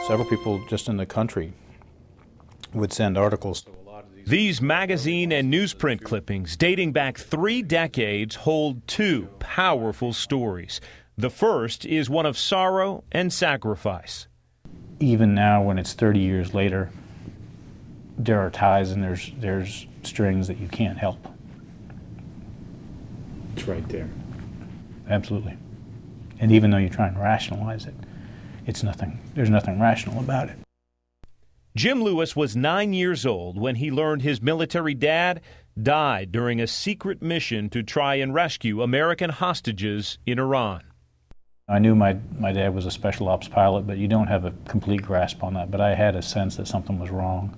Several people just in the country would send articles. These magazine and newsprint clippings dating back 3 decades hold 2 powerful stories. The first is one of sorrow and sacrifice. Even now, when it's 30 years later, there are ties and there's strings that you can't help. It's right there. Absolutely. And even though you try and rationalize it, there's nothing rational about it. Jim Lewis was 9 years old when he learned his military dad died during a secret mission to try and rescue American hostages in Iran. I knew my dad was a special ops pilot, but you don't have a complete grasp on that. But I had a sense that something was wrong.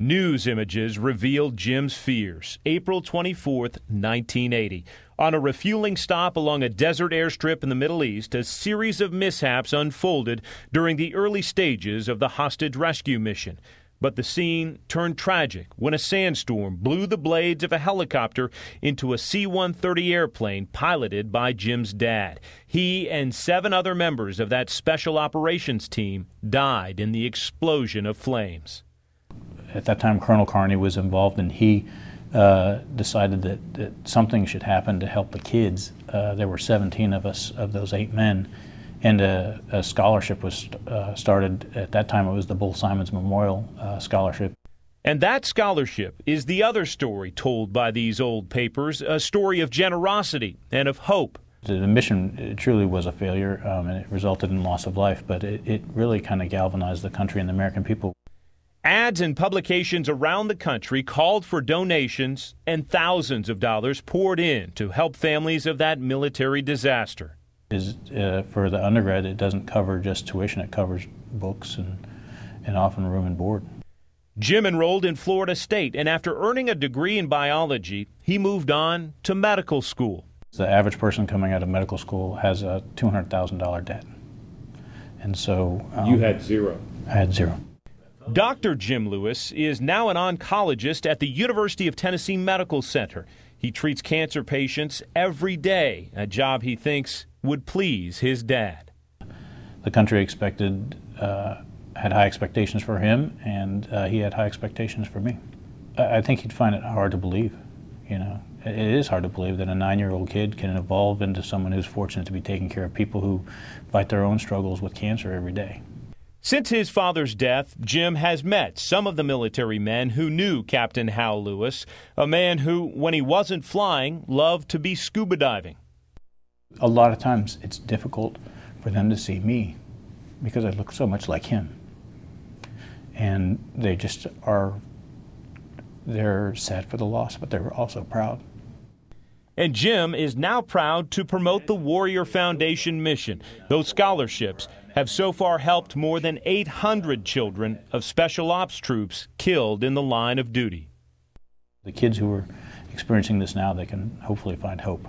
News images revealed Jim's fears. April 24th, 1980. On a refueling stop along a desert airstrip in the Middle East, a series of mishaps unfolded during the early stages of the hostage rescue mission. But the scene turned tragic when a sandstorm blew the blades of a helicopter into a C-130 airplane piloted by Jim's dad. He and 7 other members of that special operations team died in the explosion of flames. At that time, Colonel Carney was involved, and he decided that something should happen to help the kids. There were 17 of us, of those 8 men, and a scholarship was started. At that time, it was the Bull Simons Memorial Scholarship. And that scholarship is the other story told by these old papers, a story of generosity and of hope. The mission truly was a failure, and it resulted in loss of life, but it really kind of galvanized the country and the American people. Ads and publications around the country called for donations, and thousands of dollars poured in to help families of that military disaster. For the undergrad, it doesn't cover just tuition, it covers books and often room and board. Jim enrolled in Florida State, and after earning a degree in biology, he moved on to medical school. The average person coming out of medical school has a $200,000 debt. And so... you had 0. I had 0. Dr. Jim Lewis is now an oncologist at the University of Tennessee Medical Center. He treats cancer patients every day, a job he thinks would please his dad. The country had high expectations for him, and he had high expectations for me. I think he'd find it hard to believe, you know. It is hard to believe that a 9-year-old kid can evolve into someone who's fortunate to be taking care of people who fight their own struggles with cancer every day. Since his father's death, Jim has met some of the military men who knew Captain Hal Lewis, a man who, when he wasn't flying, loved to be scuba diving. A lot of times it's difficult for them to see me because I look so much like him. And they just they're sad for the loss, but they're also proud. And Jim is now proud to promote the Warrior Foundation mission. Those scholarships have so far helped more than 800 children of special ops troops killed in the line of duty. The kids who are experiencing this now, they can hopefully find hope.